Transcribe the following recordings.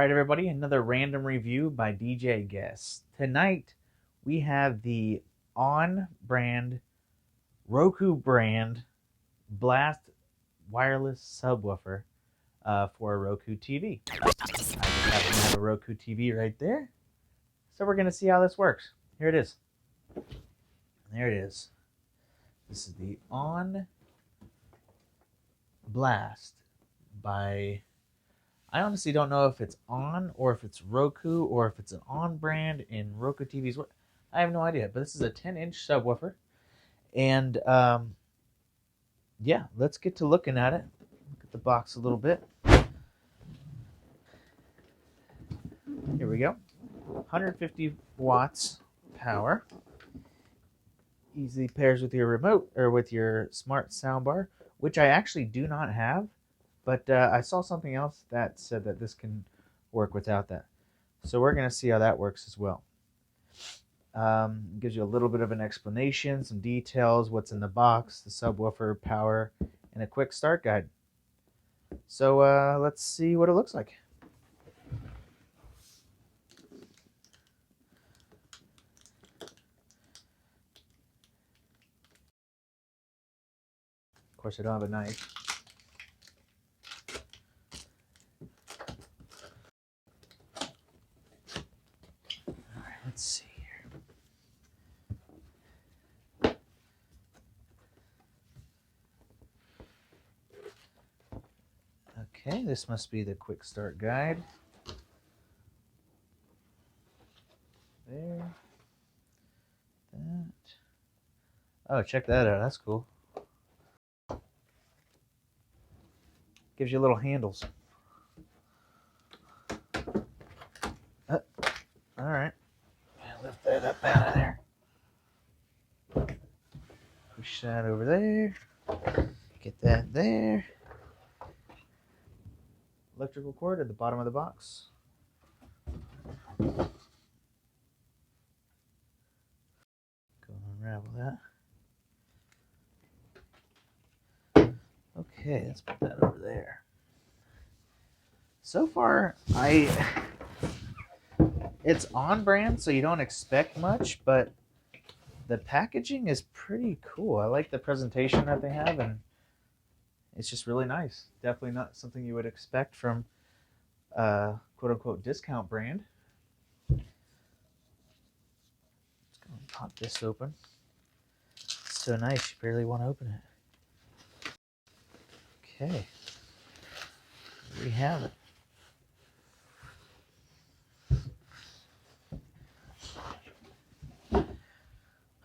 Alright everybody, another random review by DJ Guess. Tonight we have the On brand, Roku brand Blast wireless subwoofer for a Roku TV. I just happen to have a Roku TV right there. So we're going to see how this works. Here it is. There it is. This is the On Blast by... I honestly don't know if it's On or if it's Roku or if it's an On brand in Roku TVs. I have no idea, but this is a 10-inch subwoofer. And yeah, let's get to looking at it. Look at the box a little bit. Here we go. 150 watts power. Easily pairs with your remote or with your smart soundbar, which I actually do not have. But I saw something else that said that this can work without that. So we're going to see how that works as well. Gives you a little bit of an explanation, some details, what's in the box, the subwoofer, power, and a quick start guide. So let's see what it looks like. Of course, I don't have a knife. Let's see here. Okay, this must be the quick start guide. There. That. Oh, check that out. That's cool. Gives you little handles. All right. Lift that up out of there. Push that over there. Get that there. Electrical cord at the bottom of the box. Go unravel that. Okay, let's put that over there. So far, it's on brand, so you don't expect much, but the packaging is pretty cool. I like the presentation that they have, and it's just really nice. Definitely not something you would expect from quote-unquote discount brand. Let's go and pop this open. It's so nice, you barely want to open it. Okay. Here we have it.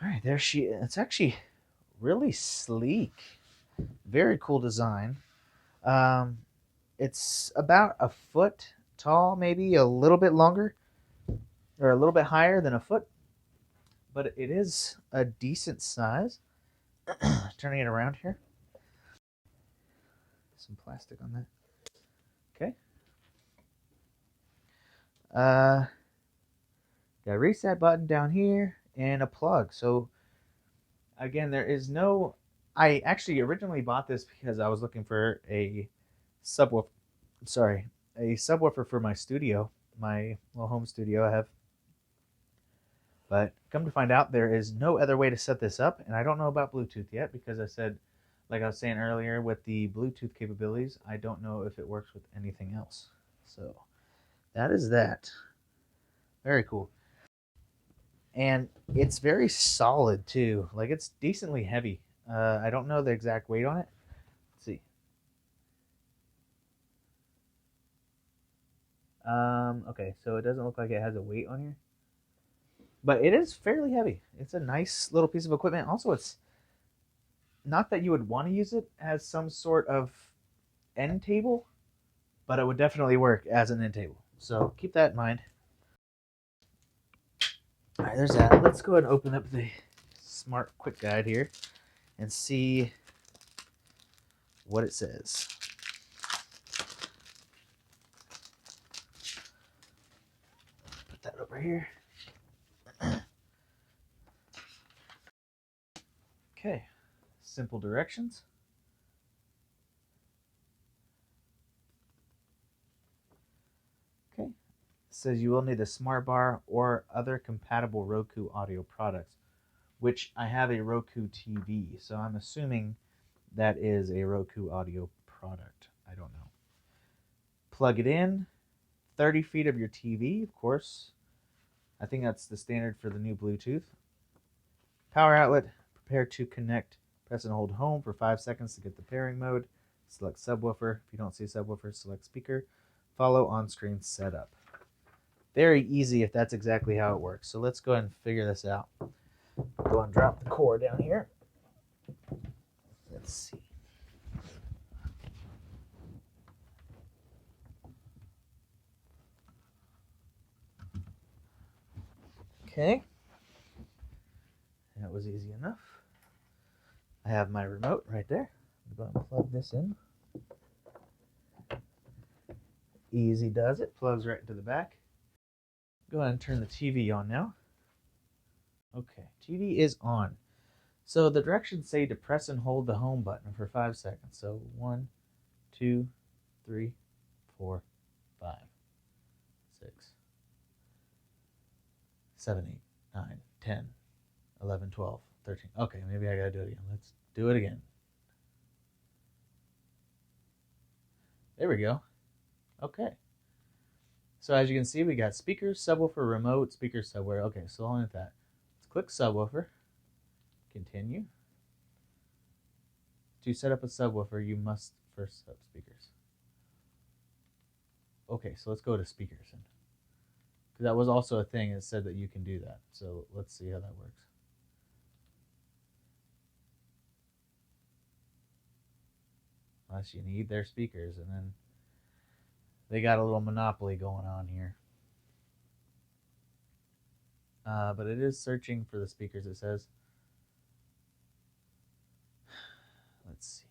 Alright, there she is. It's actually really sleek. Very cool design. It's about a foot tall, maybe a little bit longer, or a little bit higher than a foot. But it is a decent size. Turning it around here. Some plastic on that. Okay. Got a reset button down here. And a plug. So again, there is no... I actually originally bought this because I was looking for a subwoofer. Sorry, a subwoofer for my studio, my little home studio I have. But come to find out, there is no other way to set this up, and I don't know about Bluetooth yet because I said, like I was saying earlier, with the Bluetooth capabilities, I don't know if it works with anything else. So that is that. Very cool. And it's very solid too. Like, it's decently heavy. I don't know the exact weight on it. Let's see. Okay, so it doesn't look like it has a weight on here. But it is fairly heavy. It's a nice little piece of equipment. Also, it's not that you would want to use it as some sort of end table, but it would definitely work as an end table. So keep that in mind. All right, there's that. Let's go ahead and open up the smart quick guide here and see what it says. Put that over here. Okay, simple directions. Okay, says you will need a smart bar or other compatible Roku audio products, which I have a Roku TV, so I'm assuming that is a Roku audio product. I don't know. Plug it in, 30 feet of your TV, of course. I think that's the standard for the new Bluetooth. Power outlet, prepare to connect. Press and hold home for 5 seconds to get the pairing mode. Select subwoofer. If you don't see subwoofer, select speaker. Follow on-screen setup. Very easy if that's exactly how it works. So let's go ahead and figure this out. Go and drop the cord down here. Let's see. Okay. That was easy enough. I have my remote right there. I'm going to plug this in. Easy does it. Plugs right into the back. Go ahead and turn the TV on now. Okay, TV is on. So the directions say to press and hold the home button for 5 seconds. So 1, 2, 3, 4, 5, 6, 7, 8, 9, 10, 11, 12, 13. Okay, maybe I gotta do it again. Let's do it again. There we go. Okay. So as you can see, we got speakers, subwoofer, remote, speaker, subwoofer. Okay, so on with that. Let's click subwoofer. Continue. To set up a subwoofer, you must first set up speakers. Okay, so let's go to speakers. Because that was also a thing. It said that you can do that. So let's see how that works. Unless you need their speakers, and then they got a little monopoly going on here. But it is searching for the speakers, it says. Let's see.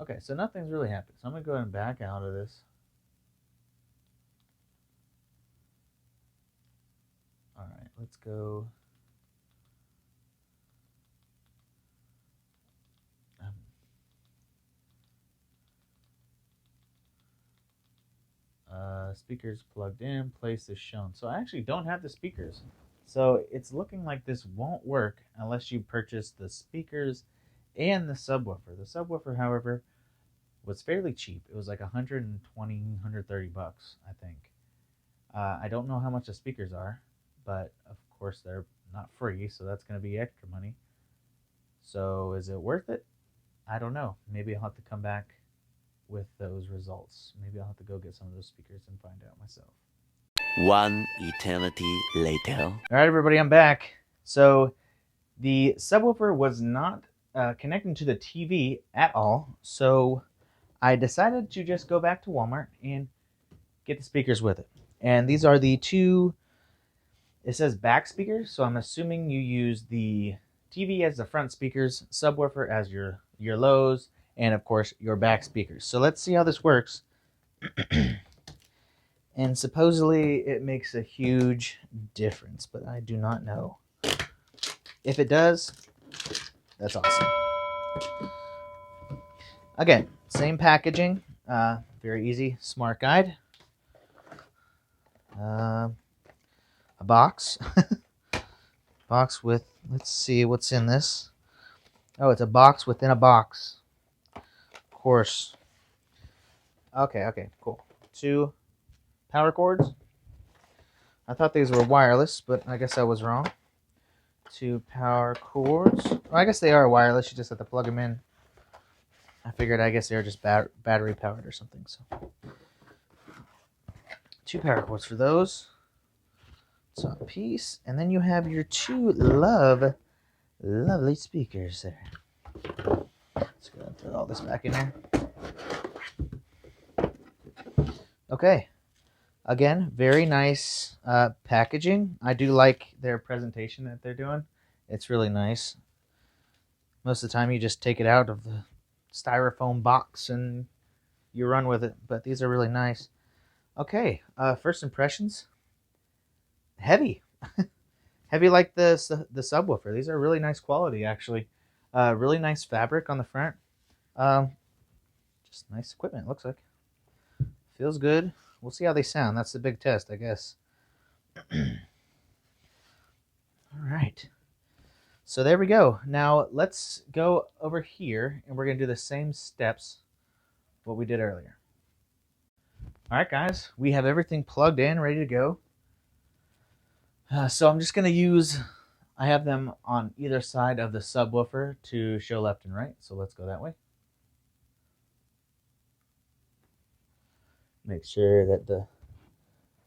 Okay, so nothing's really happened. So I'm going to go ahead and back out of this. All right, let's go. Speakers plugged in, place is shown. So I actually don't have the speakers. So it's looking like this won't work unless you purchase the speakers and the subwoofer. The subwoofer, however, was fairly cheap. It was like 120, 130 bucks, I think. I don't know how much the speakers are, but of course they're not free, so that's going to be extra money. So is it worth it? I don't know. Maybe I'll have to come back with those results. Maybe I'll have to go get some of those speakers and find out myself. One eternity later. All right, everybody, I'm back. So the subwoofer was not connecting to the TV at all, so I decided to just go back to Walmart and get the speakers with it. And these are the two, it says back speakers, so I'm assuming you use the TV as the front speakers, subwoofer as your lows, and of course your back speakers. So let's see how this works. And supposedly it makes a huge difference, but I do not know. If it does, that's awesome. Again, same packaging, very easy, smart guide. A box. Box with, let's see what's in this. Oh, it's a box within a box. Of course. Okay, cool. 2 power cords. I thought these were wireless, but I guess I was wrong. 2 power cords. Well, I guess they are wireless. You just have to plug them in. I figured, I guess they're just battery powered or something. So 2 power cords for those. Top piece, and then you have your 2 lovely speakers there. Let's go and throw all this back in there. Okay, again, very nice packaging. I do like their presentation that they're doing. It's really nice. Most of the time you just take it out of the styrofoam box and you run with it, but these are really nice. Okay, first impressions. Heavy. Heavy like the subwoofer. These are really nice quality, actually. Really nice fabric on the front. Just nice equipment, looks like. Feels good. We'll see how they sound. That's the big test, I guess. All right. So there we go. Now let's go over here and we're going to do the same steps what we did earlier. All right, guys, we have everything plugged in, ready to go. So I'm just going to use, I have them on either side of the subwoofer to show left and right. So let's go that way. Make sure that the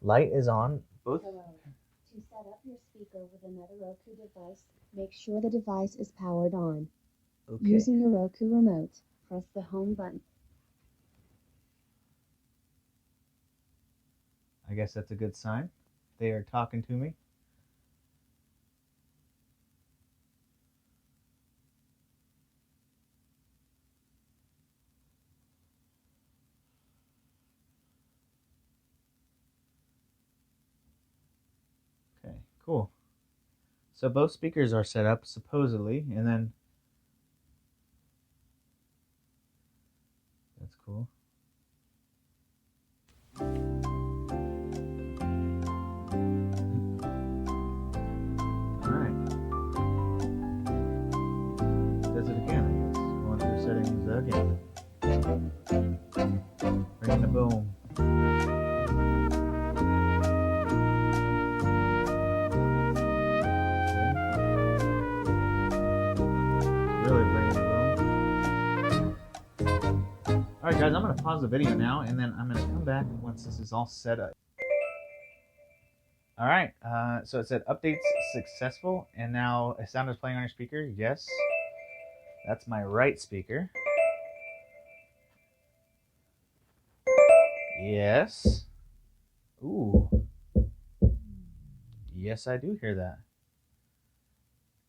light is on. Both. Hello. To set up your speaker with another Roku device, make sure the device is powered on. Okay. Using the Roku remote, press the home button. I guess that's a good sign. They are talking to me. Okay, cool. So both speakers are set up supposedly, and then that's cool. Alright. Does it again, I guess. Going through settings again. Bringing the boom. Really bringing the boom. Alright guys, I'm going to pause the video now, and then I'm going to come back once this is all set up. Alright, so it said updates successful, and now a sound is playing on your speaker. Yes. That's my right speaker. Yes. Ooh. Yes, I do hear that.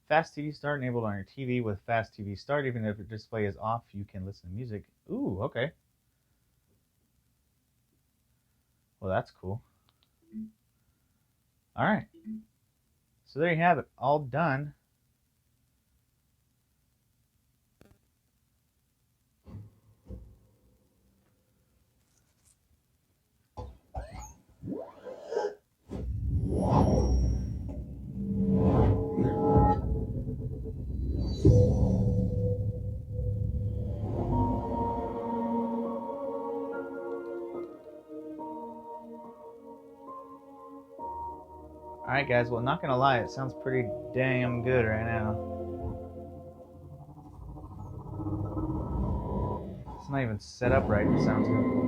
Fast TV start enabled on your TV with Fast TV start. Even if the display is off, you can listen to music. Ooh, okay. Well, that's cool. All right. So there you have it. All done. Alright guys, well, not gonna lie, it sounds pretty damn good right now. It's not even set up right, it sounds good.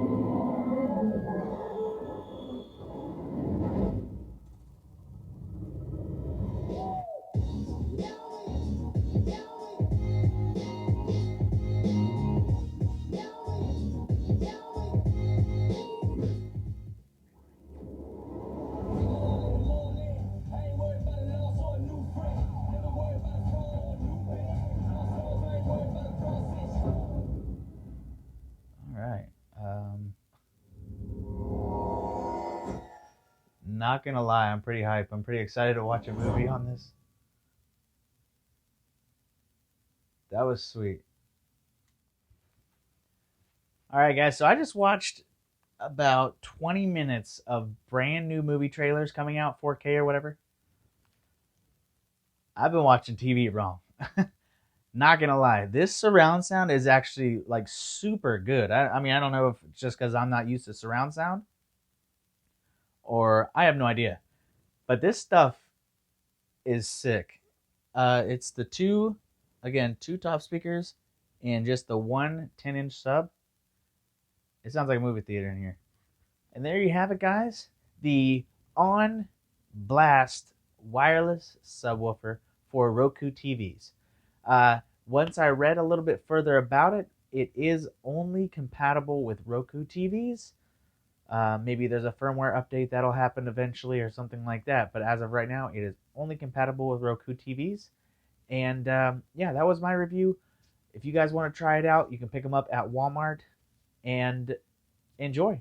Alright, not gonna lie, I'm pretty hyped. I'm pretty excited to watch a movie on this. That was sweet. Alright guys, so I just watched about 20 minutes of brand new movie trailers coming out, 4K or whatever. I've been watching TV wrong. Not gonna lie, this surround sound is actually like super good. I mean, I don't know if it's just because I'm not used to surround sound, or I have no idea. But this stuff is sick. It's the two top speakers and just the one 10-inch sub. It sounds like a movie theater in here. And there you have it, guys. The On Blast wireless subwoofer for Roku TVs. Once I read a little bit further about it, it is only compatible with Roku TVs. Maybe there's a firmware update that'll happen eventually or something like that. But as of right now, it is only compatible with Roku TVs. And yeah, that was my review. If you guys want to try it out, you can pick them up at Walmart and enjoy.